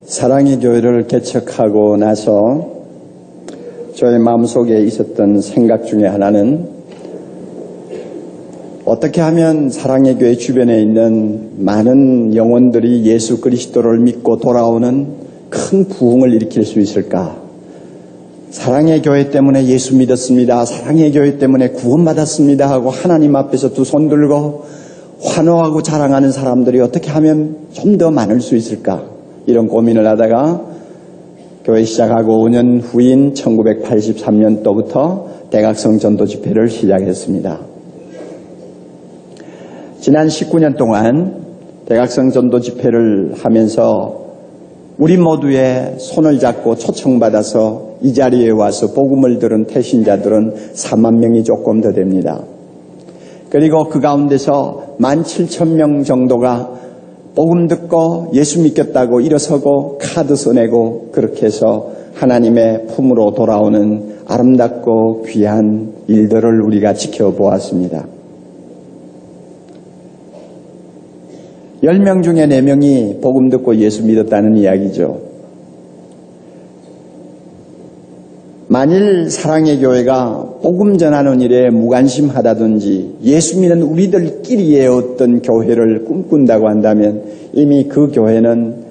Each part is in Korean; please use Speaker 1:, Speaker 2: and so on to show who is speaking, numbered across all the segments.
Speaker 1: 사랑의 교회를 개척하고 나서 저의 마음속에 있었던 생각 중에 하나는 어떻게 하면 사랑의 교회 주변에 있는 많은 영혼들이 예수 그리스도를 믿고 돌아오는 큰 부흥을 일으킬 수 있을까? 사랑의 교회 때문에 예수 믿었습니다. 사랑의 교회 때문에 구원받았습니다 하고 하나님 앞에서 두 손 들고 환호하고 자랑하는 사람들이 어떻게 하면 좀 더 많을 수 있을까? 이런 고민을 하다가 교회 시작하고 5년 후인 1983년도부터 대각성 전도 집회를 시작했습니다. 지난 19년 동안 대각성 전도 집회를 하면서 우리 모두의 손을 잡고 초청받아서 이 자리에 와서 복음을 들은 태신자들은 4만 명이 조금 더 됩니다. 그리고 그 가운데서 17,000명 정도가 복음 듣고 예수 믿겠다고 일어서고 카드 써내고 그렇게 해서 하나님의 품으로 돌아오는 아름답고 귀한 일들을 우리가 지켜보았습니다. 10명 중에 4명이 복음 듣고 예수 믿었다는 이야기죠. 만일 사랑의 교회가 복음 전하는 일에 무관심하다든지 예수 믿는 우리들끼리의 어떤 교회를 꿈꾼다고 한다면 이미 그 교회는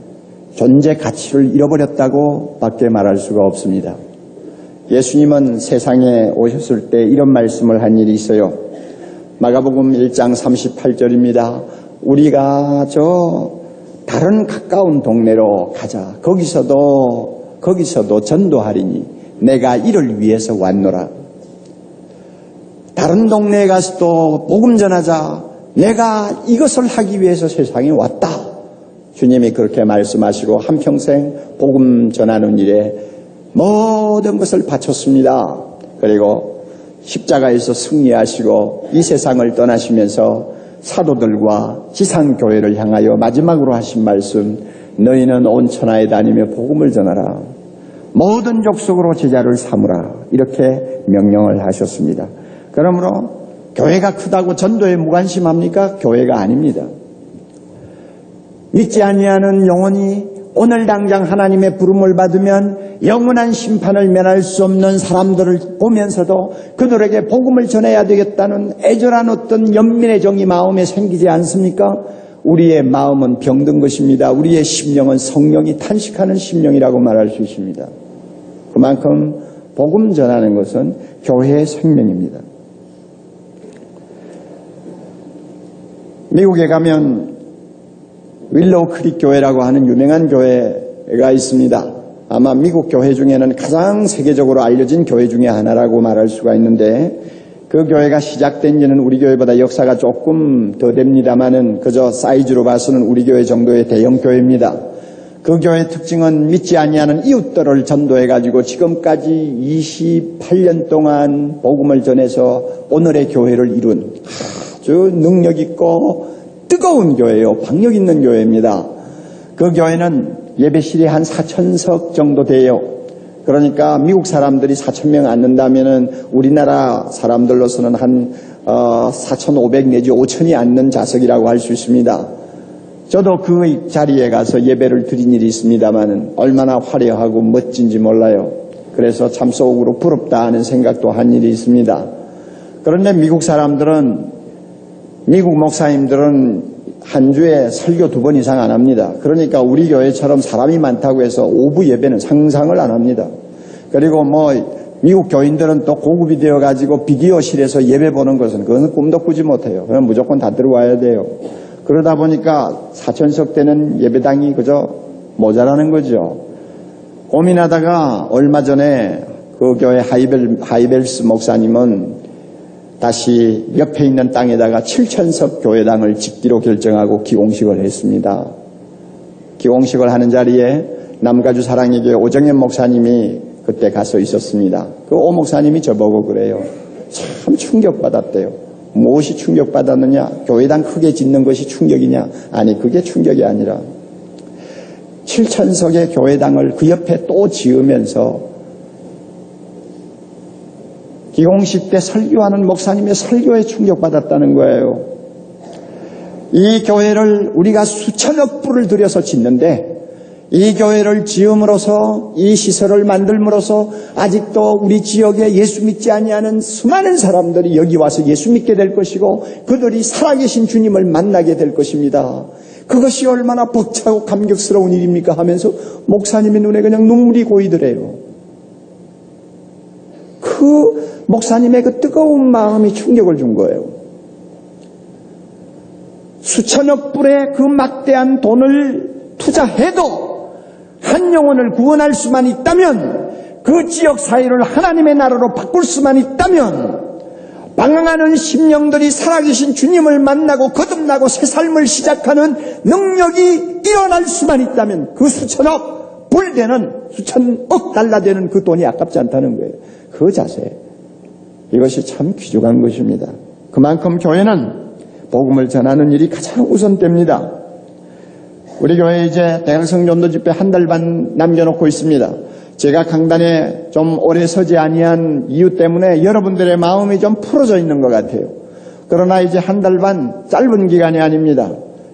Speaker 1: 존재 가치를 잃어버렸다고 밖에 말할 수가 없습니다. 예수님은 세상에 오셨을 때 이런 말씀을 한 일이 있어요. 마가복음 1장 38절입니다. 우리가 저 다른 가까운 동네로 가자. 거기서도 전도하리니 내가 이를 위해서 왔노라. 다른 동네에 가서도 복음 전하자. 내가 이것을 하기 위해서 세상에 왔다. 주님이 그렇게 말씀하시고 한평생 복음 전하는 일에 모든 것을 바쳤습니다. 그리고 십자가에서 승리하시고 이 세상을 떠나시면서 사도들과 지상교회를 향하여 마지막으로 하신 말씀, 너희는 온 천하에 다니며 복음을 전하라. 모든 족속으로 제자를 삼으라. 이렇게 명령을 하셨습니다. 그러므로 교회가 크다고 전도에 무관심합니까? 교회가 아닙니다. 믿지 아니하는 영혼이 오늘 당장 하나님의 부름을 받으면 영원한 심판을 면할 수 없는 사람들을 보면서도 그들에게 복음을 전해야 되겠다는 애절한 어떤 연민의 정이 마음에 생기지 않습니까? 우리의 마음은 병든 것입니다. 우리의 심령은 성령이 탄식하는 심령이라고 말할 수 있습니다. 그만큼 복음 전하는 것은 교회의 생명입니다. 미국에 가면 윌로우 크릭 교회라고 하는 유명한 교회가 있습니다. 아마 미국 교회 중에는 가장 세계적으로 알려진 교회 중에 하나라고 말할 수가 있는데 그 교회가 시작된 지는 우리 교회보다 역사가 조금 더 됩니다만은 그저 사이즈로 봐서는 우리 교회 정도의 대형 교회입니다. 그 교회의 특징은 믿지 아니하는 이웃들을 전도해가지고 지금까지 28년 동안 복음을 전해서 오늘의 교회를 이룬 아주 능력 있고 뜨거운 교회요. 박력 있는 교회입니다. 그 교회는 예배실이 한 4,000석 정도 돼요. 그러니까 미국 사람들이 4,000명 앉는다면은 우리나라 사람들로서는 한 4,500 내지 5,000이 앉는 좌석이라고 할 수 있습니다. 저도 그 자리에 가서 예배를 드린 일이 있습니다만은 얼마나 화려하고 멋진지 몰라요. 그래서 참 속으로 부럽다 하는 생각도 한 일이 있습니다. 그런데 미국 목사님들은 한 주에 설교 2번 이상 안 합니다. 그러니까 우리 교회처럼 사람이 많다고 해서 오부 예배는 상상을 안 합니다. 그리고 미국 교인들은 또 고급이 되어가지고 비디오실에서 예배 보는 것은 그것은 꿈도 꾸지 못해요. 그럼 무조건 다 들어와야 돼요. 그러다 보니까 4,000석 되는 예배당이 그저 모자라는 거죠. 고민하다가 얼마 전에 그 교회 하이벨스 목사님은 다시 옆에 있는 땅에다가 7,000석 교회당을 짓기로 결정하고 기공식을 했습니다. 기공식을 하는 자리에 남가주 사랑의 교회 오정현 목사님이 그때 가서 있었습니다. 그 오 목사님이 저보고 그래요. 참 충격받았대요. 무엇이 충격받았느냐? 교회당 크게 짓는 것이 충격이냐? 아니, 그게 충격이 아니라 7,000석의 교회당을 그 옆에 또 지으면서 기공식 때 설교하는 목사님의 설교에 충격받았다는 거예요. 이 교회를 우리가 수천억 불을 들여서 짓는데 이 교회를 지음으로써, 이 시설을 만들므로써 아직도 우리 지역에 예수 믿지 아니하는 수많은 사람들이 여기 와서 예수 믿게 될 것이고 그들이 살아계신 주님을 만나게 될 것입니다. 그것이 얼마나 벅차고 감격스러운 일입니까 하면서 목사님의 눈에 그냥 눈물이 고이더래요. 그 목사님의 그 뜨거운 마음이 충격을 준 거예요. 수천억 불의 그 막대한 돈을 투자해도 한 영혼을 구원할 수만 있다면, 그 지역 사회를 하나님의 나라로 바꿀 수만 있다면, 방황하는 심령들이 살아계신 주님을 만나고 거듭나고 새 삶을 시작하는 능력이 일어날 수만 있다면 그 수천억 불 되는, 수천억 달러 되는 그 돈이 아깝지 않다는 거예요. 그 자세, 이것이 참 귀중한 것입니다. 그만큼 교회는 복음을 전하는 일이 가장 우선됩니다. 우리 교회 이제 대학생 전도 집회 한 달 반 남겨놓고 있습니다. 제가 강단에 좀 오래 서지 아니한 이유 때문에 여러분들의 마음이 좀 풀어져 있는 것 같아요. 그러나 이제 한 달 반 짧은 기간이 아닙니다.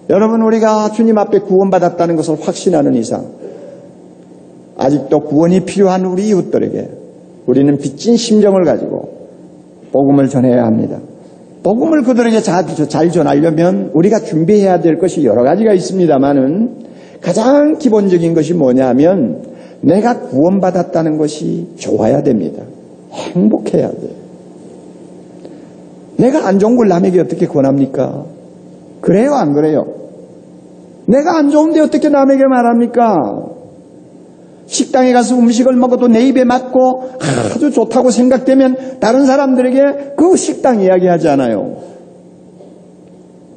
Speaker 1: 여러분, 우리가 주님 앞에 구원받았다는 것을 확신하는 이상 아직도 구원이 필요한 우리 이웃들에게 우리는 빚진 심정을 가지고 복음을 전해야 합니다. 복음을 그들에게 잘 전하려면 우리가 준비해야 될 것이 여러 가지가 있습니다만은 가장 기본적인 것이 뭐냐면 내가 구원받았다는 것이 좋아야 됩니다. 행복해야 돼요. 내가 안 좋은 걸 남에게 어떻게 권합니까? 그래요, 안 그래요? 내가 안 좋은데 어떻게 남에게 말합니까? 식당에 가서 음식을 먹어도 내 입에 맞고 아주 좋다고 생각되면 다른 사람들에게 그 식당 이야기하지 않아요.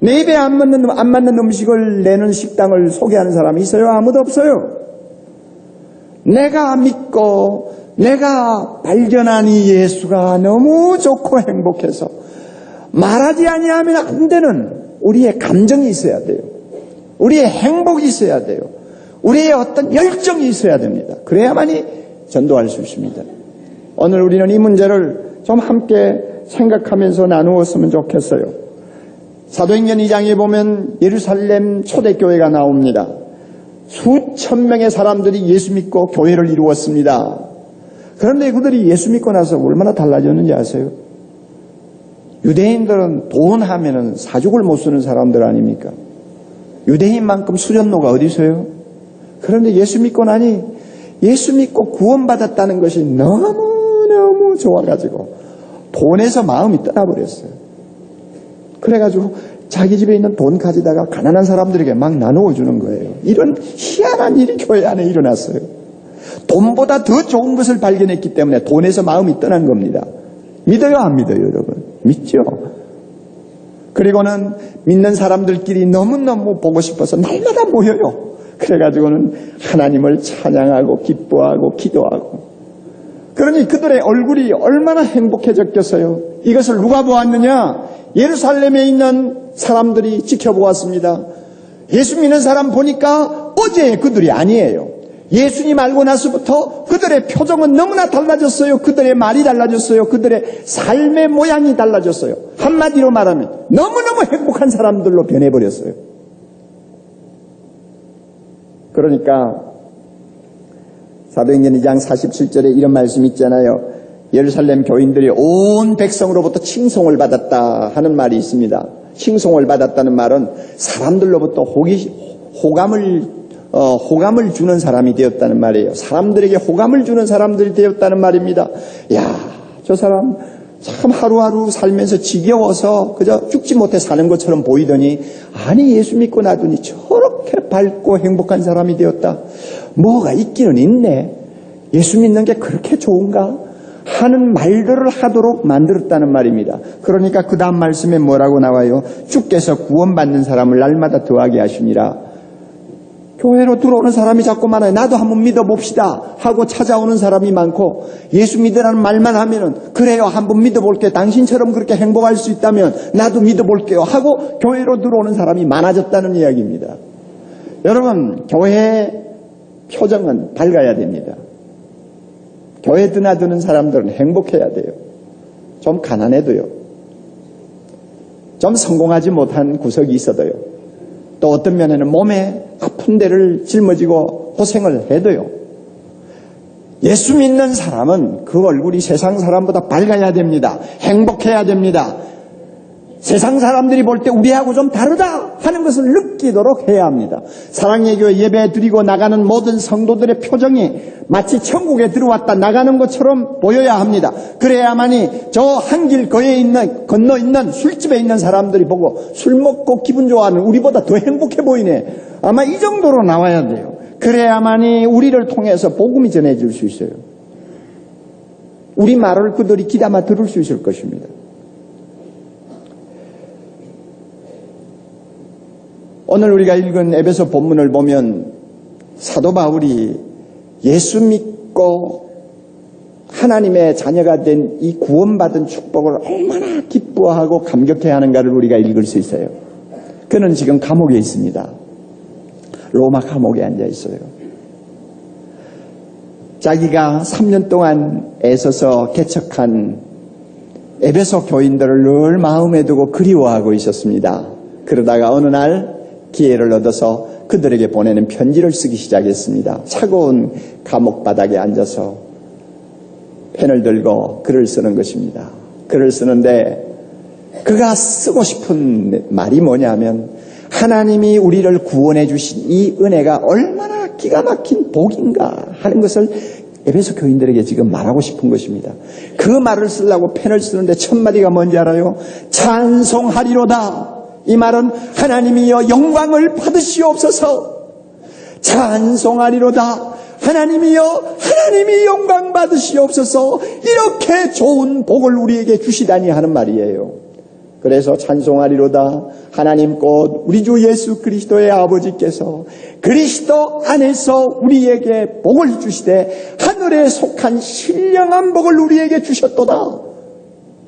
Speaker 1: 내 입에 안 맞는 음식을 내는 식당을 소개하는 사람이 있어요? 아무도 없어요. 내가 믿고 내가 발견한 이 예수가 너무 좋고 행복해서 말하지 아니하면 안 되는 우리의 감정이 있어야 돼요. 우리의 행복이 있어야 돼요. 우리의 어떤 열정이 있어야 됩니다. 그래야만이 전도할 수 있습니다. 오늘 우리는 이 문제를 좀 함께 생각하면서 나누었으면 좋겠어요. 사도행전 2장에 보면 예루살렘 초대교회가 나옵니다. 수천 명의 사람들이 예수 믿고 교회를 이루었습니다. 그런데 그들이 예수 믿고 나서 얼마나 달라졌는지 아세요? 유대인들은 돈 하면은 사죽을 못 쓰는 사람들 아닙니까? 유대인만큼 수련노가 어디 있어요? 그런데 예수 믿고 나니 예수 믿고 구원받았다는 것이 너무너무 좋아가지고 돈에서 마음이 떠나버렸어요. 그래가지고 자기 집에 있는 돈 가지다가 가난한 사람들에게 막 나누어 주는 거예요. 이런 희한한 일이 교회 안에 일어났어요. 돈보다 더 좋은 것을 발견했기 때문에 돈에서 마음이 떠난 겁니다. 믿어요, 안 믿어요, 여러분? 믿죠? 그리고는 믿는 사람들끼리 너무너무 보고 싶어서 날마다 모여요. 그래가지고는 하나님을 찬양하고 기뻐하고 기도하고. 그러니 그들의 얼굴이 얼마나 행복해졌겠어요. 이것을 누가 보았느냐? 예루살렘에 있는 사람들이 지켜보았습니다. 예수 믿는 사람 보니까 어제의 그들이 아니에요. 예수님 알고 나서부터 그들의 표정은 너무나 달라졌어요. 그들의 말이 달라졌어요. 그들의 삶의 모양이 달라졌어요. 한마디로 말하면 너무너무 행복한 사람들로 변해버렸어요. 그러니까 사도행전 2장 47절에 이런 말씀이 있잖아요. 예루살렘 교인들이 온 백성으로부터 칭송을 받았다 하는 말이 있습니다. 칭송을 받았다는 말은 사람들로부터 호감을 주는 사람이 되었다는 말이에요. 사람들에게 호감을 주는 사람들이 되었다는 말입니다. 야, 저 사람 참 하루하루 살면서 지겨워서 그저 죽지 못해 사는 것처럼 보이더니 아니 예수 믿고 나더니 저렇게 밝고 행복한 사람이 되었다. 뭐가 있기는 있네. 예수 믿는 게 그렇게 좋은가? 하는 말들을 하도록 만들었다는 말입니다. 그러니까 그 다음 말씀에 뭐라고 나와요? 주께서 구원받는 사람을 날마다 더하게 하시니라. 교회로 들어오는 사람이 자꾸 많아요. 나도 한번 믿어봅시다 하고 찾아오는 사람이 많고 예수 믿으라는 말만 하면은 그래요, 한번 믿어볼게요. 당신처럼 그렇게 행복할 수 있다면 나도 믿어볼게요 하고 교회로 들어오는 사람이 많아졌다는 이야기입니다. 여러분, 교회의 표정은 밝아야 됩니다. 교회 드나드는 사람들은 행복해야 돼요. 좀 가난해도요. 좀 성공하지 못한 구석이 있어도요. 또 어떤 면에는 몸에 아픈 데를 짊어지고 고생을 해도요. 예수 믿는 사람은 그 얼굴이 세상 사람보다 밝아야 됩니다. 행복해야 됩니다. 세상 사람들이 볼 때 우리하고 좀 다르다 하는 것을 느끼도록 해야 합니다. 사랑의 교회 예배 드리고 나가는 모든 성도들의 표정이 마치 천국에 들어왔다 나가는 것처럼 보여야 합니다. 그래야만이 저 한 길 건너 있는 술집에 있는 사람들이 보고 술 먹고 기분 좋아하는 우리보다 더 행복해 보이네. 아마 이 정도로 나와야 돼요. 그래야만이 우리를 통해서 복음이 전해질 수 있어요. 우리 말을 그들이 귀담아 들을 수 있을 것입니다. 오늘 우리가 읽은 에베소 본문을 보면 사도 바울이 예수 믿고 하나님의 자녀가 된 이 구원받은 축복을 얼마나 기뻐하고 감격해야 하는가를 우리가 읽을 수 있어요. 그는 지금 감옥에 있습니다. 로마 감옥에 앉아 있어요. 자기가 3년 동안 애써서 개척한 에베소 교인들을 늘 마음에 두고 그리워하고 있었습니다. 그러다가 어느 날 기회를 얻어서 그들에게 보내는 편지를 쓰기 시작했습니다. 차가운 감옥 바닥에 앉아서 펜을 들고 글을 쓰는 것입니다. 글을 쓰는데 그가 쓰고 싶은 말이 뭐냐면 하나님이 우리를 구원해 주신 이 은혜가 얼마나 기가 막힌 복인가 하는 것을 에베소 교인들에게 지금 말하고 싶은 것입니다. 그 말을 쓰려고 펜을 쓰는데 첫 마디가 뭔지 알아요? 찬송하리로다. 이 말은 하나님이여 영광을 받으시옵소서. 찬송하리로다. 하나님이여 하나님이 영광 받으시옵소서. 이렇게 좋은 복을 우리에게 주시다니 하는 말이에요. 그래서 찬송하리로다. 하나님 곧 우리 주 예수 그리스도의 아버지께서 그리스도 안에서 우리에게 복을 주시되 하늘에 속한 신령한 복을 우리에게 주셨도다.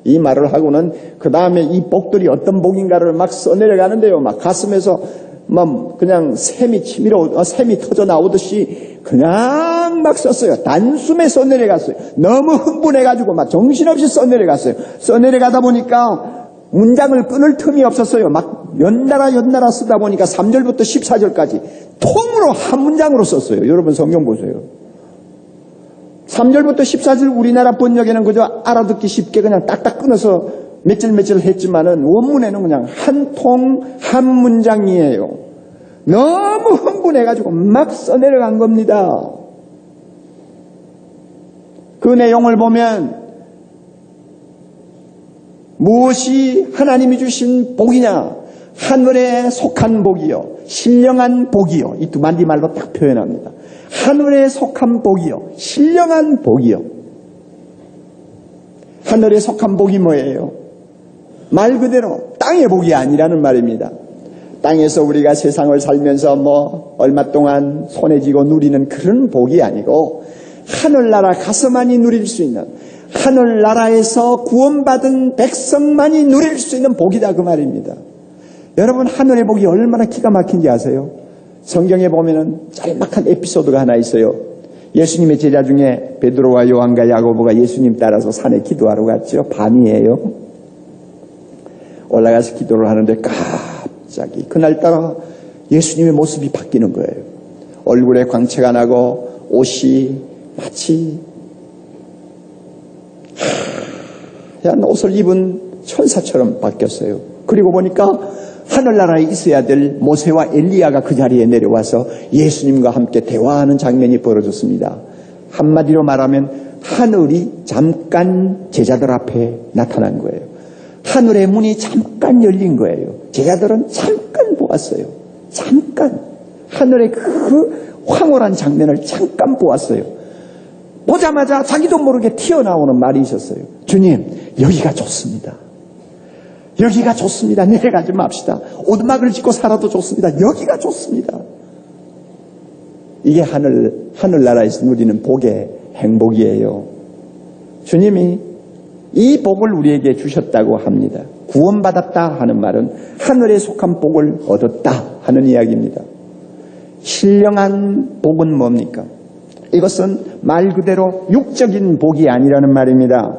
Speaker 1: 이 말을 하고는 그 다음에 이 복들이 어떤 복인가를 막 써내려가는데요. 막 가슴에서 막 그냥 샘이 터져 나오듯이 그냥 막 썼어요. 단숨에 써내려갔어요. 너무 흥분해가지고 막 정신없이 써내려갔어요. 써내려가다 보니까 문장을 끊을 틈이 없었어요. 막 연달아 쓰다 보니까 3절부터 14절까지 통으로 한 문장으로 썼어요. 여러분 성경 보세요. 3절부터 14절 우리나라 번역에는 그저 알아듣기 쉽게 그냥 딱딱 끊어서 몇 절 했지만은 원문에는 그냥 한 통 한 문장이에요. 너무 흥분해가지고 막 써내려간 겁니다. 그 내용을 보면 무엇이 하나님이 주신 복이냐? 하늘에 속한 복이요, 신령한 복이요. 이 두 마디 말로 딱 표현합니다. 하늘에 속한 복이요, 신령한 복이요. 하늘에 속한 복이 뭐예요? 말 그대로 땅의 복이 아니라는 말입니다. 땅에서 우리가 세상을 살면서 얼마 동안 손에 쥐고 누리는 그런 복이 아니고 하늘나라 가서만이 누릴 수 있는, 하늘나라에서 구원받은 백성만이 누릴 수 있는 복이다 그 말입니다. 여러분 하늘의 복이 얼마나 기가 막힌지 아세요? 성경에 보면은 짤막한 에피소드가 하나 있어요. 예수님의 제자 중에 베드로와 요한과 야고보가 예수님 따라서 산에 기도하러 갔죠. 밤이에요. 올라가서 기도를 하는데 갑자기 그날따라 예수님의 모습이 바뀌는 거예요. 얼굴에 광채가 나고 옷이 마치 하얀 옷을 입은 천사처럼 바뀌었어요. 그리고 보니까 하늘나라에 있어야 될 모세와 엘리야가 그 자리에 내려와서 예수님과 함께 대화하는 장면이 벌어졌습니다. 한마디로 말하면 하늘이 잠깐 제자들 앞에 나타난 거예요. 하늘의 문이 잠깐 열린 거예요. 제자들은 잠깐 보았어요. 잠깐. 하늘의 그 황홀한 장면을 잠깐 보았어요. 보자마자 자기도 모르게 튀어나오는 말이 있었어요. 주님, 여기가 좋습니다. 여기가 좋습니다. 내려가지 맙시다. 오두막을 짓고 살아도 좋습니다. 여기가 좋습니다. 이게 하늘나라에서 누리는 복의 행복이에요. 주님이 이 복을 우리에게 주셨다고 합니다. 구원받았다 하는 말은 하늘에 속한 복을 얻었다 하는 이야기입니다. 신령한 복은 뭡니까? 이것은 말 그대로 육적인 복이 아니라는 말입니다.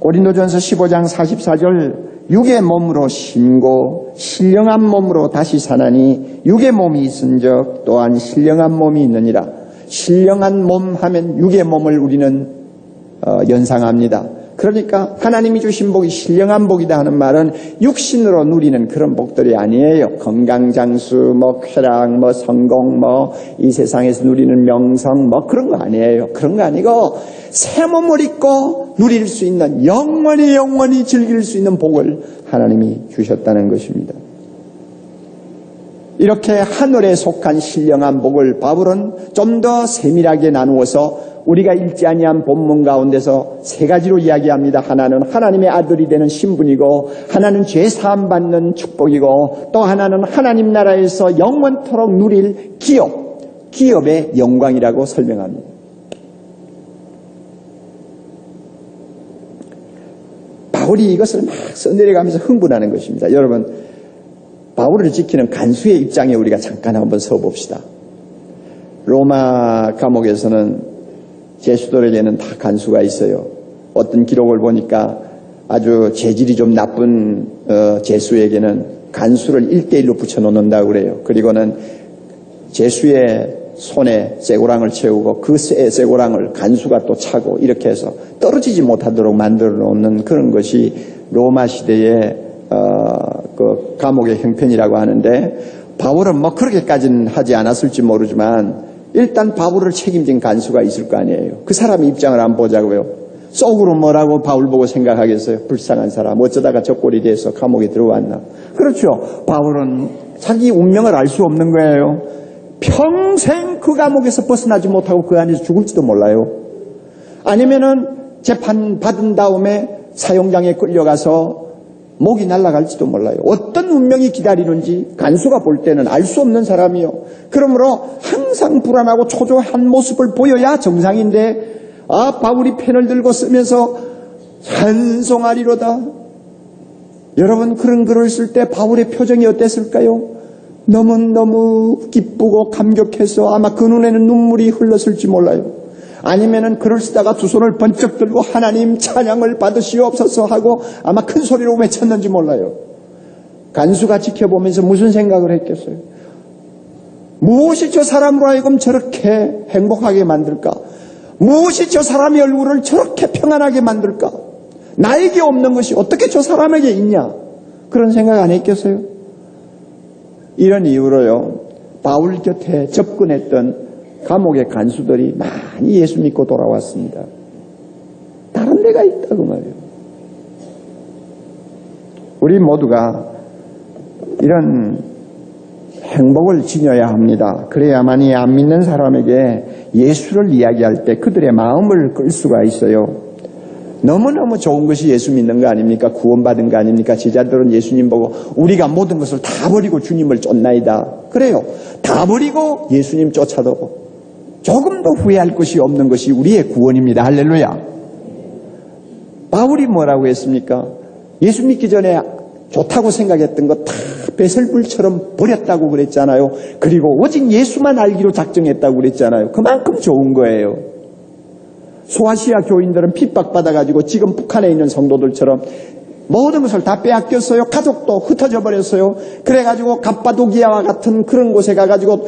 Speaker 1: 고린도전서 15장 44절 육의 몸으로 심고 신령한 몸으로 다시 사나니 육의 몸이 있은즉 또한 신령한 몸이 있느니라. 신령한 몸 하면 육의 몸을 우리는 연상합니다. 그러니까 하나님이 주신 복이 신령한 복이다 하는 말은 육신으로 누리는 그런 복들이 아니에요. 건강장수, 쾌락, 성공, 이 세상에서 누리는 명성, 그런 거 아니에요. 그런 거 아니고 새 몸을 입고 누릴 수 있는 영원히 즐길 수 있는 복을 하나님이 주셨다는 것입니다. 이렇게 하늘에 속한 신령한 복을 바울은 좀 더 세밀하게 나누어서 우리가 읽지 아니한 본문 가운데서 세 가지로 이야기합니다. 하나는 하나님의 아들이 되는 신분이고, 하나는 죄 사함 받는 축복이고, 또 하나는 하나님 나라에서 영원토록 누릴 기업의 영광이라고 설명합니다. 바울이 이것을 막 써내려가면서 흥분하는 것입니다. 여러분, 바울을 지키는 간수의 입장에 우리가 잠깐 한번 서봅시다. 로마 감옥에서는 제수들에게는 다 간수가 있어요. 어떤 기록을 보니까 아주 재질이 좀 나쁜 제수에게는 간수를 1:1로 붙여놓는다고 그래요. 그리고는 제수의 손에 쇠고랑을 채우고 그 쇠고랑을 간수가 또 차고 이렇게 해서 떨어지지 못하도록 만들어 놓는 그런 것이 로마 시대의 그 감옥의 형편이라고 하는데, 바울은 그렇게까지는 하지 않았을지 모르지만 일단 바울을 책임진 간수가 있을 거 아니에요. 그 사람의 입장을 한번 보자고요. 속으로 뭐라고 바울 보고 생각하겠어요? 불쌍한 사람, 어쩌다가 저 꼴이 돼서 감옥에 들어왔나. 그렇죠. 바울은 자기 운명을 알 수 없는 거예요. 평생 그 감옥에서 벗어나지 못하고 그 안에서 죽을지도 몰라요. 아니면은 재판 받은 다음에 사형장에 끌려가서 목이 날아갈지도 몰라요. 어떤 운명이 기다리는지 간수가 볼 때는 알 수 없는 사람이요. 그러므로 항상 불안하고 초조한 모습을 보여야 정상인데, 바울이 펜을 들고 쓰면서 찬송하리로다. 여러분, 그런 글을 쓸 때 바울의 표정이 어땠을까요? 너무너무 기쁘고 감격해서 아마 그 눈에는 눈물이 흘렀을지 몰라요. 아니면은 글을 쓰다가 두 손을 번쩍 들고 하나님 찬양을 받으시옵소서 하고 아마 큰 소리로 외쳤는지 몰라요. 간수가 지켜보면서 무슨 생각을 했겠어요? 무엇이 저 사람으로 하여금 저렇게 행복하게 만들까? 무엇이 저 사람의 얼굴을 저렇게 평안하게 만들까? 나에게 없는 것이 어떻게 저 사람에게 있냐? 그런 생각 안 했겠어요? 이런 이유로요, 바울 곁에 접근했던 감옥의 간수들이 많이 예수 믿고 돌아왔습니다. 다른 데가 있다고 말이에요. 우리 모두가 이런 행복을 지녀야 합니다. 그래야만이 안 믿는 사람에게 예수를 이야기할 때 그들의 마음을 끌 수가 있어요. 너무너무 좋은 것이 예수 믿는 거 아닙니까? 구원받은 거 아닙니까? 제자들은 예수님 보고 우리가 모든 것을 다 버리고 주님을 쫓나이다. 그래요. 다 버리고 예수님 쫓아도 조금도 후회할 것이 없는 것이 우리의 구원입니다. 할렐루야. 바울이 뭐라고 했습니까? 예수 믿기 전에 좋다고 생각했던 거 다 배설물처럼 버렸다고 그랬잖아요. 그리고 오직 예수만 알기로 작정했다고 그랬잖아요. 그만큼 좋은 거예요. 소아시아 교인들은 핍박받아가지고 지금 북한에 있는 성도들처럼 모든 것을 다 빼앗겼어요. 가족도 흩어져 버렸어요. 그래가지고 갑바도기아와 같은 그런 곳에 가가지고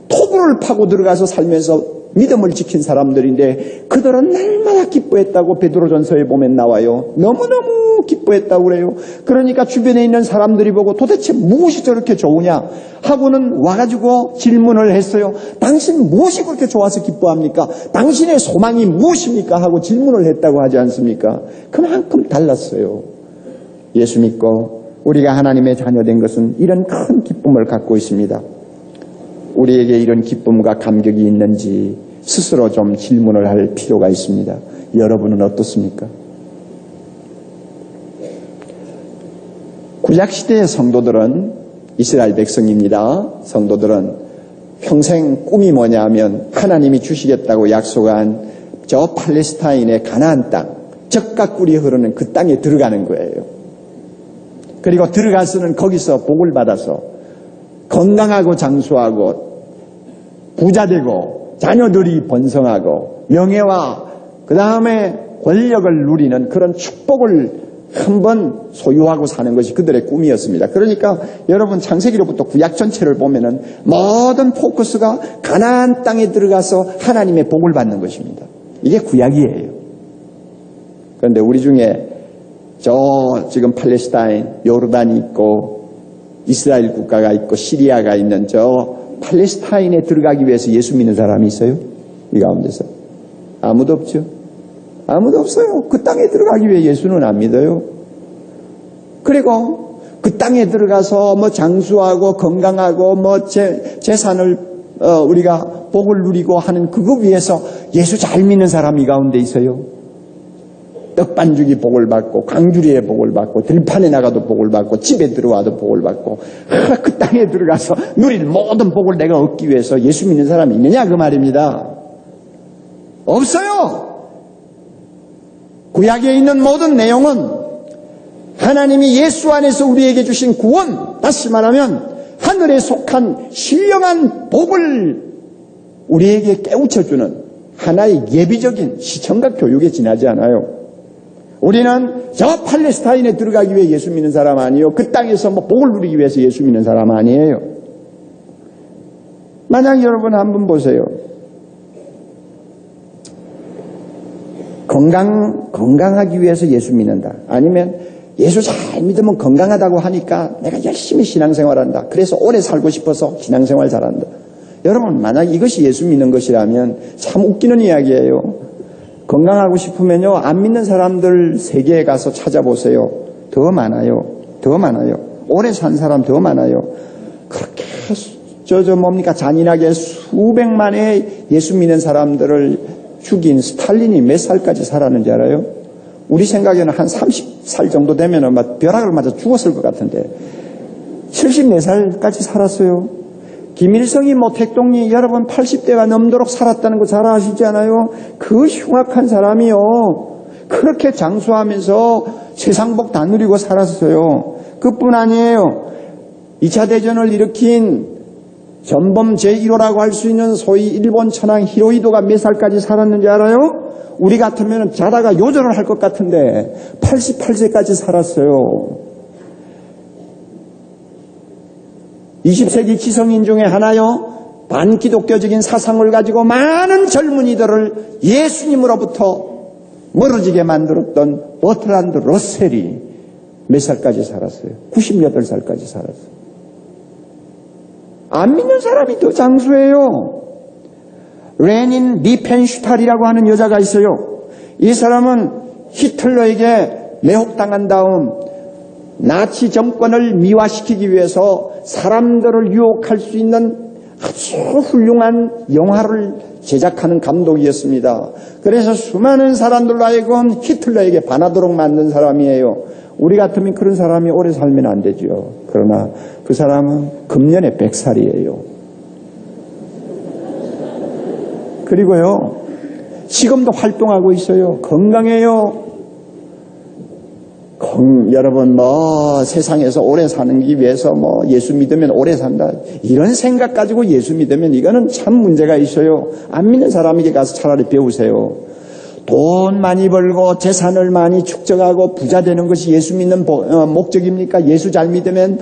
Speaker 1: 토굴을 파고 들어가서 살면서 믿음을 지킨 사람들인데 그들은 날마다 기뻐했다고 베드로전서에 보면 나와요. 너무너무 기뻐했다고 그래요. 그러니까 주변에 있는 사람들이 보고 도대체 무엇이 저렇게 좋으냐 하고는 와가지고 질문을 했어요. 당신 무엇이 그렇게 좋아서 기뻐합니까? 당신의 소망이 무엇입니까? 하고 질문을 했다고 하지 않습니까? 그만큼 달랐어요. 예수 믿고 우리가 하나님의 자녀된 것은 이런 큰 기쁨을 갖고 있습니다. 우리에게 이런 기쁨과 감격이 있는지 스스로 좀 질문을 할 필요가 있습니다. 여러분은 어떻습니까? 구약시대의 성도들은 이스라엘 백성입니다. 성도들은 평생 꿈이 뭐냐 하면 하나님이 주시겠다고 약속한 저 팔레스타인의 가나안 땅, 젖과 꿀이 흐르는 그 땅에 들어가는 거예요. 그리고 들어가서는 거기서 복을 받아서 건강하고 장수하고 부자되고 자녀들이 번성하고 명예와 그 다음에 권력을 누리는 그런 축복을 한번 소유하고 사는 것이 그들의 꿈이었습니다. 그러니까 여러분 창세기로부터 구약 전체를 보면은 모든 포커스가 가나안 땅에 들어가서 하나님의 복을 받는 것입니다. 이게 구약이에요. 그런데 우리 중에 지금 팔레스타인, 요르단이 있고 이스라엘 국가가 있고 시리아가 있는 팔레스타인에 들어가기 위해서 예수 믿는 사람이 있어요? 이 가운데서? 아무도 없죠. 아무도 없어요. 그 땅에 들어가기 위해 예수는 안 믿어요. 그리고 그 땅에 들어가서 장수하고 건강하고 재산을 우리가 복을 누리고 하는 그거 위해서 예수 잘 믿는 사람이 이 가운데 있어요. 떡반죽이 복을 받고 강주리에 복을 받고 들판에 나가도 복을 받고 집에 들어와도 복을 받고 그 땅에 들어가서 누릴 모든 복을 내가 얻기 위해서 예수 믿는 사람이 있느냐 그 말입니다. 없어요. 구약에 있는 모든 내용은 하나님이 예수 안에서 우리에게 주신 구원, 다시 말하면 하늘에 속한 신령한 복을 우리에게 깨우쳐주는 하나의 예비적인 시청각 교육에 지나지 않아요. 우리는 저 팔레스타인에 들어가기 위해 예수 믿는 사람 아니에요. 그 땅에서 복을 누리기 위해서 예수 믿는 사람 아니에요. 만약 여러분 한번 보세요. 건강하기 위해서 예수 믿는다. 아니면 예수 잘 믿으면 건강하다고 하니까 내가 열심히 신앙생활한다. 그래서 오래 살고 싶어서 신앙생활 잘한다. 여러분 만약 이것이 예수 믿는 것이라면 참 웃기는 이야기예요. 건강하고 싶으면요 안 믿는 사람들 세계에 가서 찾아보세요. 더 많아요. 더 많아요. 오래 산 사람 더 많아요. 그렇게 잔인하게 수백만의 예수 믿는 사람들을 죽인 스탈린이 몇 살까지 살았는지 알아요? 우리 생각에는 한 30살 정도 되면 벼락을 맞아 죽었을 것 같은데 74살까지 살았어요. 김일성이 모택동이 여러분 80대가 넘도록 살았다는 거 잘 아시지 않아요? 그 흉악한 사람이요. 그렇게 장수하면서 세상복 다 누리고 살았어요. 그뿐 아니에요. 2차 대전을 일으킨 전범 제1호라고 할 수 있는 소위 일본 천황 히로히도가 몇 살까지 살았는지 알아요? 우리 같으면 자다가 요절을 할 것 같은데 88세까지 살았어요. 20세기 지성인 중에 하나요. 반기독교적인 사상을 가지고 많은 젊은이들을 예수님으로부터 멀어지게 만들었던 버트란드 러셀이 몇 살까지 살았어요? 98살까지 살았어요. 안 믿는 사람이 더 장수예요. 레닌 리펜슈탈이라고 하는 여자가 있어요. 이 사람은 히틀러에게 매혹당한 다음 나치 정권을 미화시키기 위해서 사람들을 유혹할 수 있는 아주 훌륭한 영화를 제작하는 감독이었습니다. 그래서 수많은 사람들로 하여금 히틀러에게 반하도록 만든 사람이에요. 우리 같으면 그런 사람이 오래 살면 안 되죠. 그러나 그 사람은 금년에 100살이에요. 그리고요, 지금도 활동하고 있어요. 건강해요. 여러분 세상에서 오래 사는기 위해서 예수 믿으면 오래 산다 이런 생각 가지고 예수 믿으면 이거는 참 문제가 있어요. 안 믿는 사람에게 가서 차라리 배우세요. 돈 많이 벌고 재산을 많이 축적하고 부자 되는 것이 예수 믿는 목적입니까? 예수 잘 믿으면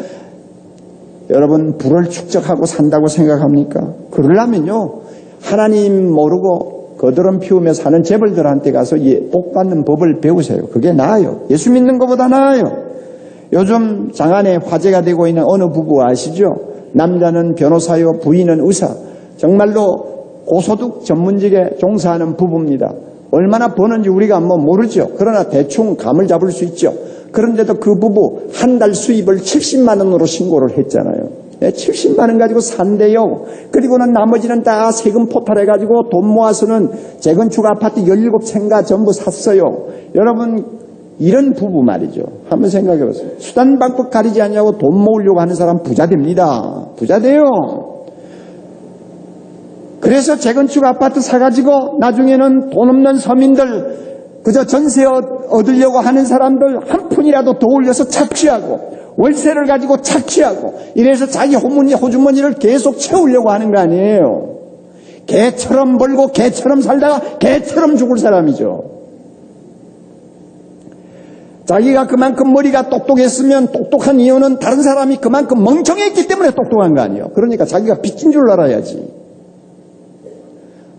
Speaker 1: 여러분 부를 축적하고 산다고 생각합니까? 그러려면요 하나님 모르고 거드름 피우며 사는 재벌들한테 가서 복 받는 법을 배우세요. 그게 나아요. 예수 믿는 것보다 나아요. 요즘 장안에 화제가 되고 있는 어느 부부 아시죠? 남자는 변호사요, 부인은 의사. 정말로 고소득 전문직에 종사하는 부부입니다. 얼마나 버는지 우리가 모르죠. 그러나 대충 감을 잡을 수 있죠. 그런데도 그 부부 한 달 수입을 70만 원으로 신고를 했잖아요. 70만 원 가지고 산대요. 그리고는 나머지는 다 세금 포탈해가지고 돈 모아서는 재건축 아파트 17채인가 전부 샀어요. 여러분 이런 부부 말이죠. 한번 생각해보세요. 수단 방법 가리지 않냐고 돈 모으려고 하는 사람 부자 됩니다. 부자 돼요. 그래서 재건축 아파트 사가지고 나중에는 돈 없는 서민들 그저 전세 얻으려고 하는 사람들 한 푼이라도 더 올려서 착취하고 월세를 가지고 착취하고 이래서 자기 호주머니를 계속 채우려고 하는 거 아니에요. 개처럼 벌고 개처럼 살다가 개처럼 죽을 사람이죠. 자기가 그만큼 머리가 똑똑했으면 똑똑한 이유는 다른 사람이 그만큼 멍청했기 때문에 똑똑한 거 아니에요. 그러니까 자기가 빚진 줄 알아야지.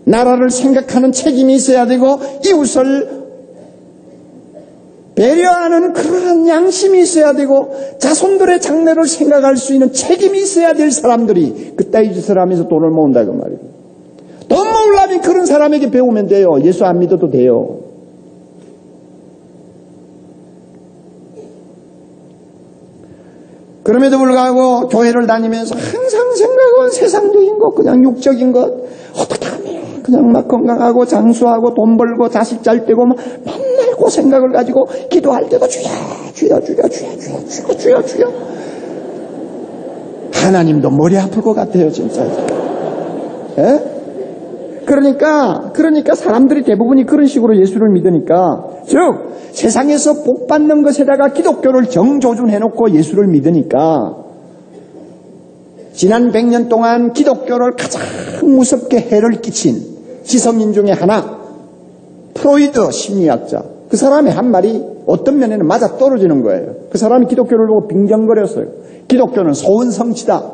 Speaker 1: 나라를 생각하는 책임이 있어야 되고 이웃을 배려하는 그러한 양심이 있어야 되고 자손들의 장래를 생각할 수 있는 책임이 있어야 될 사람들이 그따위 짓을 하면서 돈을 모은다 그 말이에요. 돈 모으려면 그런 사람에게 배우면 돼요. 예수 안 믿어도 돼요. 그럼에도 불구하고 교회를 다니면서 항상 생각은 세상적인 것, 그냥 육적인 것, 어떻게 하면 그냥 막 건강하고 장수하고 돈 벌고 자식 잘 되고 막 맨날 그 생각을 가지고 기도할 때도 주여 하나님도 머리 아플 것 같아요 진짜. 예? 그러니까 사람들이 대부분이 그런 식으로 예수를 믿으니까, 즉 세상에서 복 받는 것에다가 기독교를 정조준해놓고 예수를 믿으니까 지난 100년 동안 기독교를 가장 무섭게 해를 끼친 지성인 중에 하나, 프로이드 심리학자. 그 사람의 한 말이 어떤 면에는 맞아 떨어지는 거예요. 그 사람이 기독교를 보고 빙정거렸어요. 기독교는 소원성취다.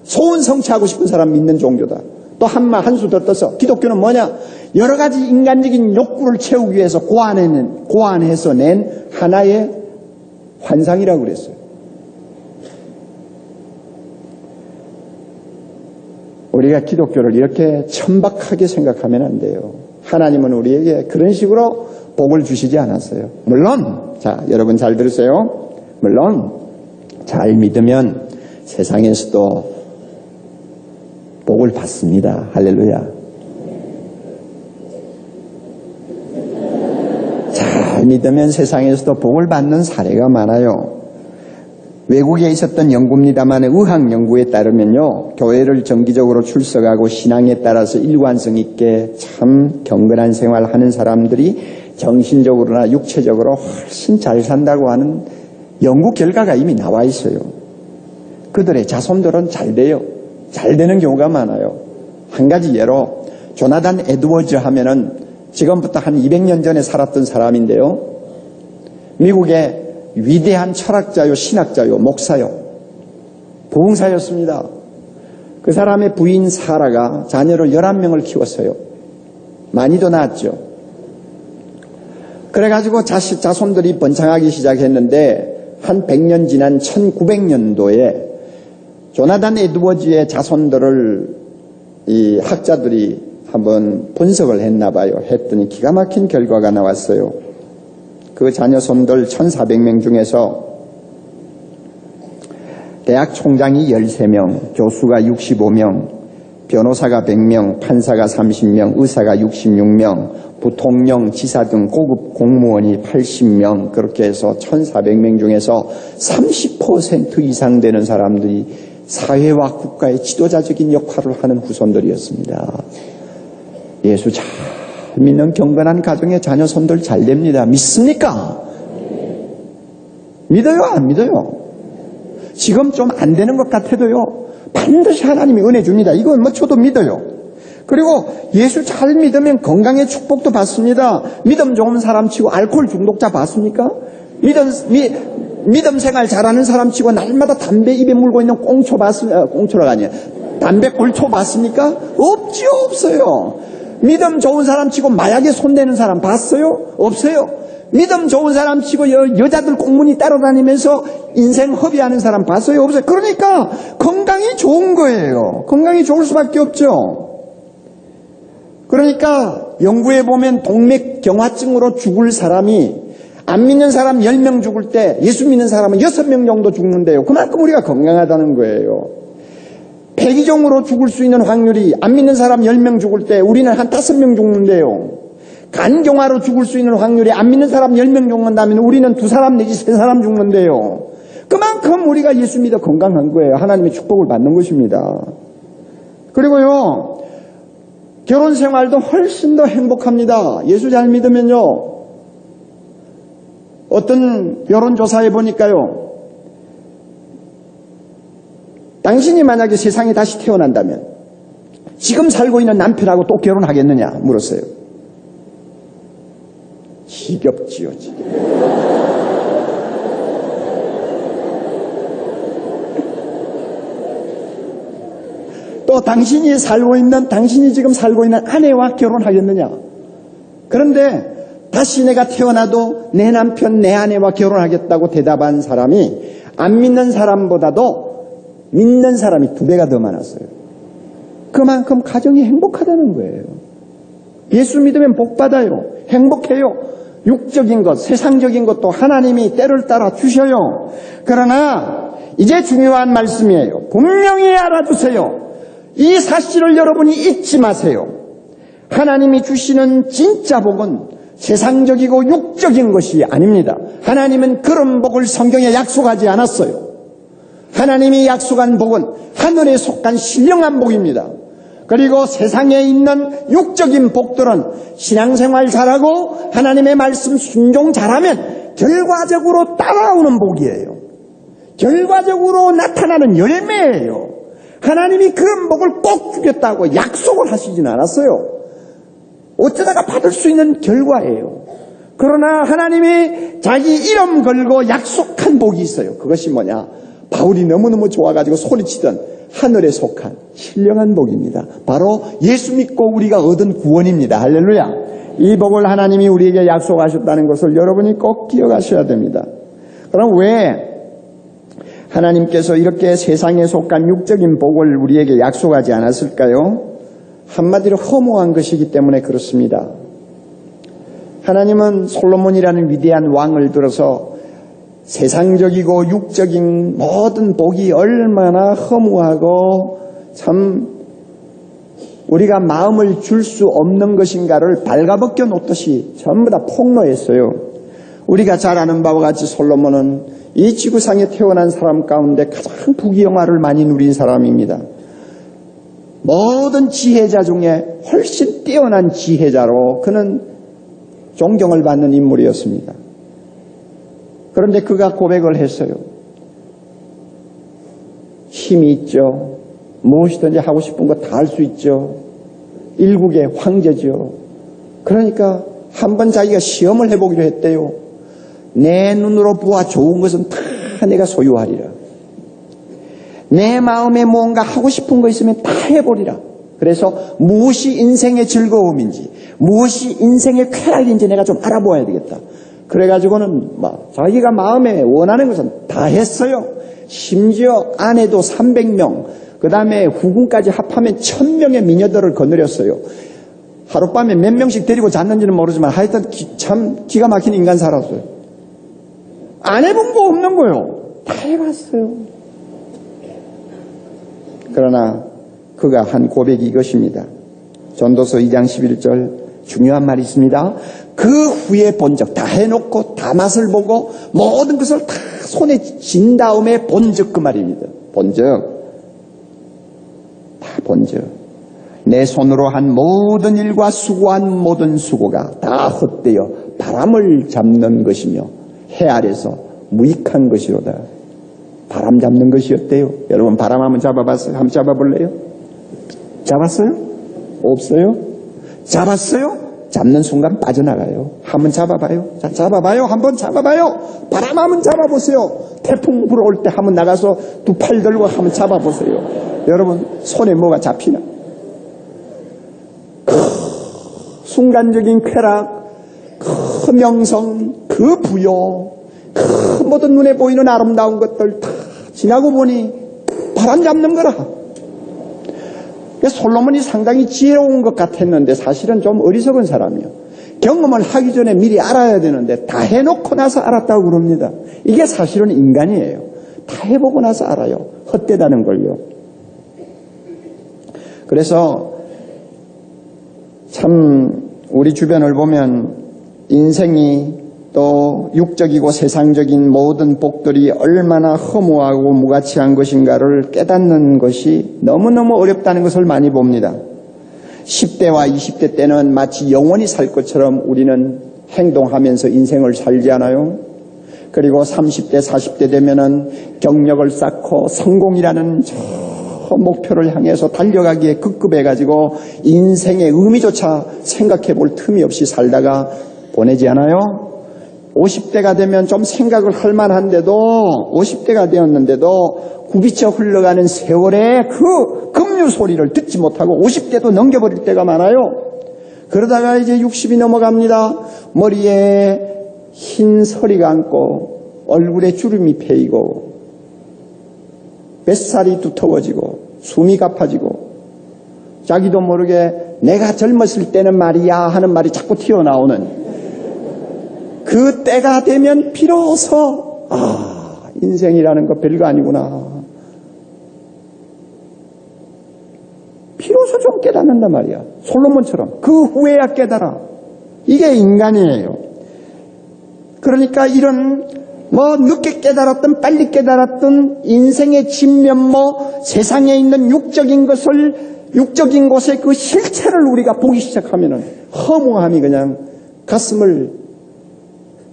Speaker 1: 소원성취하고 싶은 사람 믿는 종교다. 또 한 수 더 떠서 기독교는 뭐냐? 여러 가지 인간적인 욕구를 채우기 위해서 고안해서 낸 하나의 환상이라고 그랬어요. 우리가 기독교를 이렇게 천박하게 생각하면 안 돼요. 하나님은 우리에게 그런 식으로 복을 주시지 않았어요. 물론, 자, 여러분 잘 들으세요. 물론 잘 믿으면 세상에서도 복을 받습니다. 할렐루야. 잘 믿으면 세상에서도 복을 받는 사례가 많아요. 외국에 있었던 연구입니다만 의학 연구에 따르면요, 교회를 정기적으로 출석하고 신앙에 따라서 일관성 있게 참 경건한 생활하는 사람들이 정신적으로나 육체적으로 훨씬 잘 산다고 하는 연구 결과가 이미 나와 있어요. 그들의 자손들은 잘 돼요. 잘 되는 경우가 많아요. 한 가지 예로 조나단 에드워즈 하면은 지금부터 한 200년 전에 살았던 사람인데요. 미국의 위대한 철학자요, 신학자요, 목사요, 부흥사였습니다. 그 사람의 부인 사라가 자녀를 11명을 키웠어요. 많이도 낳았죠. 그래가지고 자손들이 번창하기 시작했는데 한 100년 지난 1900년도에 조나단 에드워즈의 자손들을 이 학자들이 한번 분석을 했나 봐요. 했더니 기가 막힌 결과가 나왔어요. 그 자녀손들 1400명 중에서 대학 총장이 13명, 교수가 65명, 변호사가 100명, 판사가 30명, 의사가 66명, 부통령, 지사 등 고급 공무원이 80명, 그렇게 해서 1400명 중에서 30% 이상 되는 사람들이 사회와 국가의 지도자적인 역할을 하는 후손들이었습니다. 예수 잘 믿는 경건한 가정의 자녀손들 잘 됩니다. 믿습니까? 믿어요? 안 믿어요? 지금 좀 안 되는 것 같아도요, 반드시 하나님이 은혜 줍니다. 이건 뭐 저도 믿어요. 그리고 예수 잘 믿으면 건강의 축복도 받습니다. 믿음 좋은 사람 치고 알코올 중독자 봤습니까? 믿음 생활 잘하는 사람 치고 날마다 담배 입에 물고 있는 꽁초 봤습니까? 꽁초가 아니에요. 담배 꼴초 봤습니까? 없지요, 없어요. 믿음 좋은 사람 치고 마약에 손대는 사람 봤어요? 없어요. 믿음 좋은 사람 치고 여자들 꽁무니 따라다니면서 인생 허비하는 사람 봤어요? 없어요. 그러니까 건강이 좋은 거예요. 건강이 좋을 수밖에 없죠. 그러니까 연구해 보면 동맥경화증으로 죽을 사람이 안 믿는 사람 10명 죽을 때 예수 믿는 사람은 6명 정도 죽는데요. 그만큼 우리가 건강하다는 거예요. 폐기종으로 죽을 수 있는 확률이 안 믿는 사람 10명 죽을 때 우리는 한 5명 죽는데요. 간경화로 죽을 수 있는 확률이 안 믿는 사람 10명 죽는다면 우리는 2사람 내지 3사람 죽는데요. 그만큼 우리가 예수 믿어 건강한 거예요. 하나님의 축복을 받는 것입니다. 그리고요, 결혼 생활도 훨씬 더 행복합니다. 예수 잘 믿으면요, 어떤 여론조사에 보니까요, 당신이 만약에 세상에 다시 태어난다면 지금 살고 있는 남편하고 또 결혼하겠느냐 물었어요. 지겹지요, 지겹. 또 당신이 지금 살고 있는 아내와 결혼하겠느냐? 그런데 다시 내가 태어나도 내 남편, 내 아내와 결혼하겠다고 대답한 사람이 안 믿는 사람보다도 믿는 사람이 2배가 더 많았어요. 그만큼 가정이 행복하다는 거예요. 예수 믿으면 복 받아요. 행복해요. 육적인 것, 세상적인 것도 하나님이 때를 따라 주셔요. 그러나 이제 중요한 말씀이에요. 분명히 알아두세요. 이 사실을 여러분이 잊지 마세요. 하나님이 주시는 진짜 복은 세상적이고 육적인 것이 아닙니다. 하나님은 그런 복을 성경에 약속하지 않았어요. 하나님이 약속한 복은 하늘에 속한 신령한 복입니다. 그리고 세상에 있는 육적인 복들은 신앙생활 잘하고 하나님의 말씀 순종 잘하면 결과적으로 따라오는 복이에요. 결과적으로 나타나는 열매예요. 하나님이 그런 복을 꼭 주겠다고 약속을 하시진 않았어요. 어쩌다가 받을 수 있는 결과예요. 그러나 하나님이 자기 이름 걸고 약속한 복이 있어요. 그것이 뭐냐? 바울이 너무너무 좋아가지고 소리치던 하늘에 속한 신령한 복입니다. 바로 예수 믿고 우리가 얻은 구원입니다. 할렐루야. 이 복을 하나님이 우리에게 약속하셨다는 것을 여러분이 꼭 기억하셔야 됩니다. 그럼 왜 하나님께서 이렇게 세상에 속한 육적인 복을 우리에게 약속하지 않았을까요? 한마디로 허무한 것이기 때문에 그렇습니다. 하나님은 솔로몬이라는 위대한 왕을 들어서 세상적이고 육적인 모든 복이 얼마나 허무하고 참 우리가 마음을 줄 수 없는 것인가를 발가벗겨 놓듯이 전부 다 폭로했어요. 우리가 잘 아는 바와 같이 솔로몬은 이 지구상에 태어난 사람 가운데 가장 부귀영화를 많이 누린 사람입니다. 모든 지혜자 중에 훨씬 뛰어난 지혜자로 그는 존경을 받는 인물이었습니다. 그런데 그가 고백을 했어요. 힘이 있죠. 무엇이든지 하고 싶은 거 다 할 수 있죠. 일국의 황제죠. 그러니까 한번 자기가 시험을 해보기로 했대요. 내 눈으로 보아 좋은 것은 다 내가 소유하리라. 내 마음에 뭔가 하고 싶은 거 있으면 다 해보리라. 그래서 무엇이 인생의 즐거움인지 무엇이 인생의 쾌락인지 내가 좀 알아보아야 되겠다. 그래가지고는 자기가 마음에 원하는 것은 다 했어요. 심지어 아내도 300명, 그 다음에 후궁까지 합하면 1000명의 미녀들을 거느렸어요. 하룻밤에 몇 명씩 데리고 잤는지는 모르지만 하여튼 참 기가 막힌 인간 살았어요. 안 해본 거 없는 거예요. 다 해봤어요. 그러나 그가 한 고백이 이것입니다. 전도서 2장 11절 중요한 말이 있습니다. 그 후에 본적 다 해놓고 다 맛을 보고 모든 것을 다 손에 쥔 다음에 본적 그 말입니다. 본적 다 본적 내 손으로 한 모든 일과 수고한 모든 수고가 다 헛되어 바람을 잡는 것이며 해 아래서 무익한 것이로다. 바람 잡는 것이었대요. 여러분 바람 한번 잡아봤어요? 한번 잡아볼래요? 잡았어요? 없어요? 잡았어요? 잡는 순간 빠져나가요. 한번 잡아봐요. 자, 잡아봐요. 한번 잡아봐요. 바람 한번 잡아보세요. 태풍 불어올 때 한번 나가서 두 팔 들고 한번 잡아보세요. 여러분 손에 뭐가 잡히나? 순간적인 쾌락, 그 명성, 그 부여, 그 모든 눈에 보이는 아름다운 것들 다 지나고 보니 바람 잡는 거라. 솔로몬이 상당히 지혜로운 것 같았는데 사실은 좀 어리석은 사람이요. 경험을 하기 전에 미리 알아야 되는데 다 해놓고 나서 알았다고 그럽니다. 이게 사실은 인간이에요. 다 해보고 나서 알아요. 헛되다는 걸요. 그래서 참 우리 주변을 보면 인생이 또 육적이고 세상적인 모든 복들이 얼마나 허무하고 무가치한 것인가를 깨닫는 것이 너무너무 어렵다는 것을 많이 봅니다. 10대와 20대 때는 마치 영원히 살 것처럼 우리는 행동하면서 인생을 살지 않아요? 그리고 30대, 40대 되면은 경력을 쌓고 성공이라는 저 목표를 향해서 달려가기에 급급해가지고 인생의 의미조차 생각해 볼 틈이 없이 살다가 보내지 않아요? 50대가 되면 좀 생각을 할 만한데도 50대가 되었는데도 굽이쳐 흘러가는 세월의 그 급류 소리를 듣지 못하고 50대도 넘겨버릴 때가 많아요. 그러다가 이제 60이 넘어갑니다. 머리에 흰 서리가 앉고 얼굴에 주름이 패이고 뱃살이 두터워지고 숨이 가파지고 자기도 모르게 내가 젊었을 때는 말이야 하는 말이 자꾸 튀어나오는 그 때가 되면 비로소 인생이라는 거 별거 아니구나. 비로소 좀 깨닫는단 말이야. 솔로몬처럼. 그 후에야 깨달아. 이게 인간이에요. 그러니까 이런 늦게 깨달았든 빨리 깨달았든 인생의 진면모 세상에 있는 육적인 곳의 그 실체를 우리가 보기 시작하면은 허무함이 그냥 가슴을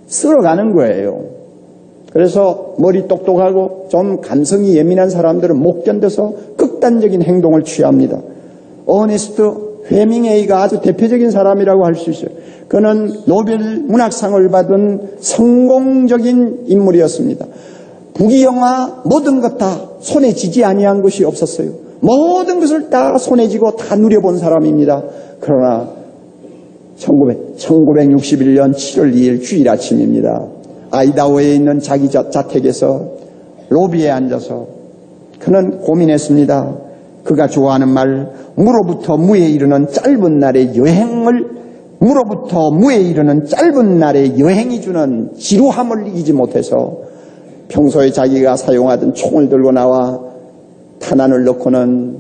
Speaker 1: 쓸어가는 거예요. 그래서 머리 똑똑하고 좀 감성이 예민한 사람들은 못 견뎌서 극단적인 행동을 취합니다. 어네스트 헤밍웨이가 아주 대표적인 사람이라고 할 수 있어요. 그는 노벨 문학상을 받은 성공적인 인물이었습니다. 부귀영화 모든 것 다 손에 쥐지 아니한 것이 없었어요. 모든 것을 다 손에 쥐고 다 누려본 사람입니다. 그러나 1961년 7월 2일 주일 아침입니다. 아이다호에 있는 자기 자택에서 로비에 앉아서 그는 고민했습니다. 그가 좋아하는 말, 무로부터 무에 이르는 짧은 날의 여행이 주는 지루함을 이기지 못해서 평소에 자기가 사용하던 총을 들고 나와 탄환을 넣고는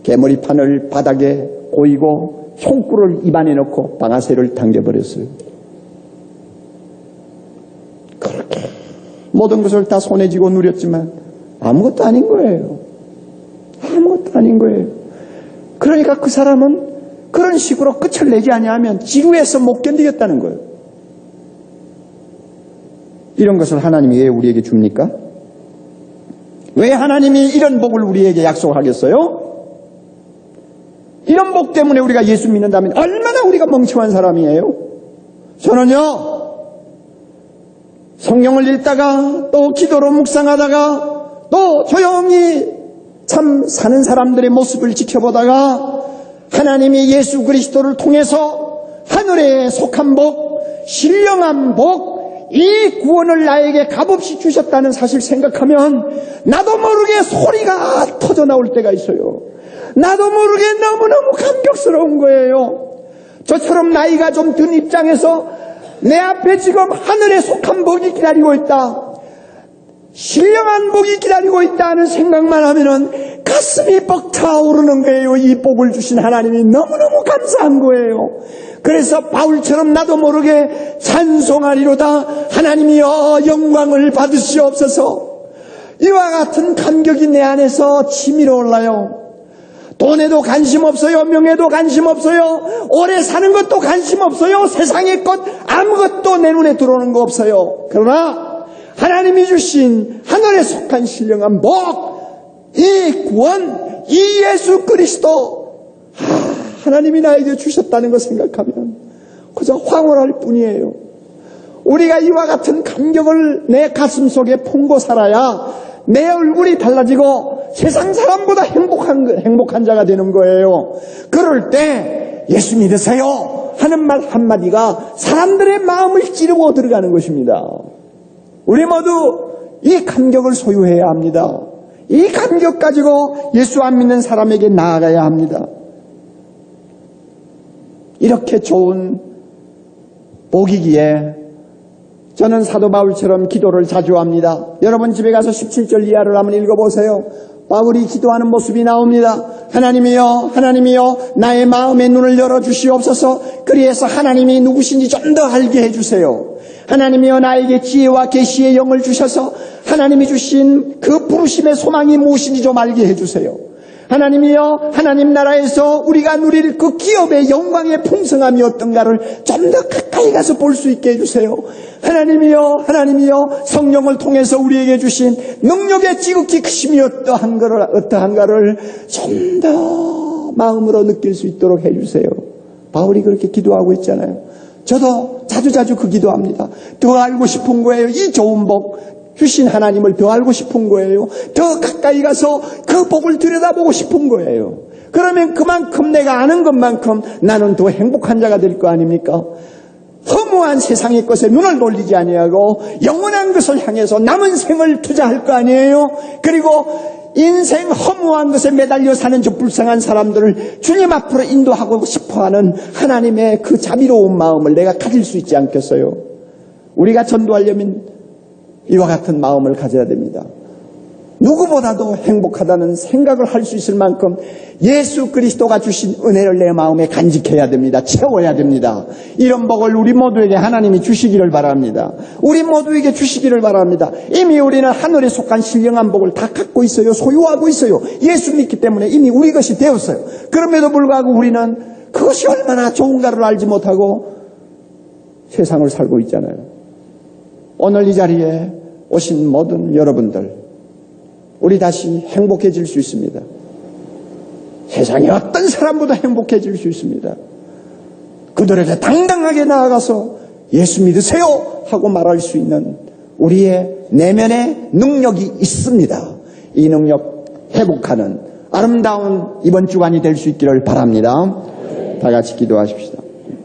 Speaker 1: 개머리판을 바닥에 고이고 총구를 입안에 넣고 방아쇠를 당겨버렸어요. 그렇게 모든 것을 다 손에 쥐고 누렸지만 아무것도 아닌 거예요. 아무것도 아닌 거예요. 그러니까 그 사람은 그런 식으로 끝을 내지 아니하면 지루해서 못 견디겠다는 거예요. 이런 것을 하나님이 왜 우리에게 줍니까? 왜 하나님이 이런 복을 우리에게 약속하겠어요? 이런 복 때문에 우리가 예수 믿는다면 얼마나 우리가 멍청한 사람이에요? 저는요, 성경을 읽다가 또 기도로 묵상하다가 또 조용히 참 사는 사람들의 모습을 지켜보다가 하나님이 예수 그리스도를 통해서 하늘에 속한 복, 신령한 복, 이 구원을 나에게 값없이 주셨다는 사실 생각하면 나도 모르게 소리가 터져 나올 때가 있어요. 나도 모르게 너무너무 감격스러운 거예요. 저처럼 나이가 좀 든 입장에서 내 앞에 지금 하늘에 속한 복이 기다리고 있다, 신령한 복이 기다리고 있다는 생각만 하면은 가슴이 벅차오르는 거예요. 이 복을 주신 하나님이 너무너무 감사한 거예요. 그래서 바울처럼 나도 모르게 찬송하리로다. 하나님이여 영광을 받으시옵소서. 이와 같은 감격이 내 안에서 치밀어 올라요. 돈에도 관심 없어요. 명예도 관심 없어요. 오래 사는 것도 관심 없어요. 세상의 것 아무것도 내 눈에 들어오는 거 없어요. 그러나 하나님이 주신 하늘에 속한 신령한 복, 이 구원, 이 예수 그리스도, 하나님이 나에게 주셨다는 거 생각하면 그저 황홀할 뿐이에요. 우리가 이와 같은 감격을 내 가슴 속에 품고 살아야 내 얼굴이 달라지고 세상 사람보다 행복한 자가 되는 거예요. 그럴 때 예수 믿으세요 하는 말 한마디가 사람들의 마음을 찌르고 들어가는 것입니다. 우리 모두 이 감격을 소유해야 합니다. 이 감격 가지고 예수 안 믿는 사람에게 나아가야 합니다. 이렇게 좋은 복이기에 저는 사도 바울처럼 기도를 자주 합니다. 여러분 집에 가서 17절 이하를 한번 읽어보세요. 바울이 기도하는 모습이 나옵니다. 하나님이여, 하나님이여, 나의 마음의 눈을 열어주시옵소서. 그리해서 하나님이 누구신지 좀 더 알게 해주세요. 하나님이여, 나에게 지혜와 계시의 영을 주셔서 하나님이 주신 그 부르심의 소망이 무엇인지 좀 알게 해주세요. 하나님이여, 하나님 나라에서 우리가 누릴 그 기업의 영광의 풍성함이 어떤가를 좀 더 가까이 가서 볼 수 있게 해주세요. 하나님이여, 하나님이여, 성령을 통해서 우리에게 주신 능력의 지극히 크심이 어떠한가를 좀 더 마음으로 느낄 수 있도록 해주세요. 바울이 그렇게 기도하고 있잖아요. 저도 자주자주 그 기도합니다. 더 알고 싶은 거예요. 이 좋은 복 주신 하나님을 더 알고 싶은 거예요. 더 가까이 가서 그 복을 들여다보고 싶은 거예요. 그러면 그만큼 내가 아는 것만큼 나는 더 행복한 자가 될 거 아닙니까? 허무한 세상의 것에 눈을 돌리지 아니하고 영원한 것을 향해서 남은 생을 투자할 거 아니에요? 그리고 인생 허무한 것에 매달려 사는 저 불쌍한 사람들을 주님 앞으로 인도하고 싶어하는 하나님의 그 자비로운 마음을 내가 가질 수 있지 않겠어요? 우리가 전도하려면 이와 같은 마음을 가져야 됩니다. 누구보다도 행복하다는 생각을 할 수 있을 만큼 예수 그리스도가 주신 은혜를 내 마음에 간직해야 됩니다. 채워야 됩니다. 이런 복을 우리 모두에게 하나님이 주시기를 바랍니다. 우리 모두에게 주시기를 바랍니다. 이미 우리는 하늘에 속한 신령한 복을 다 갖고 있어요. 소유하고 있어요. 예수 믿기 때문에 이미 우리 것이 되었어요. 그럼에도 불구하고 우리는 그것이 얼마나 좋은가를 알지 못하고 세상을 살고 있잖아요. 오늘 이 자리에 오신 모든 여러분들, 우리 다시 행복해질 수 있습니다. 세상에 어떤 사람보다 행복해질 수 있습니다. 그들에게 당당하게 나아가서 예수 믿으세요 하고 말할 수 있는 우리의 내면의 능력이 있습니다. 이 능력 회복하는 아름다운 이번 주간이 될 수 있기를 바랍니다. 다 같이 기도하십시다.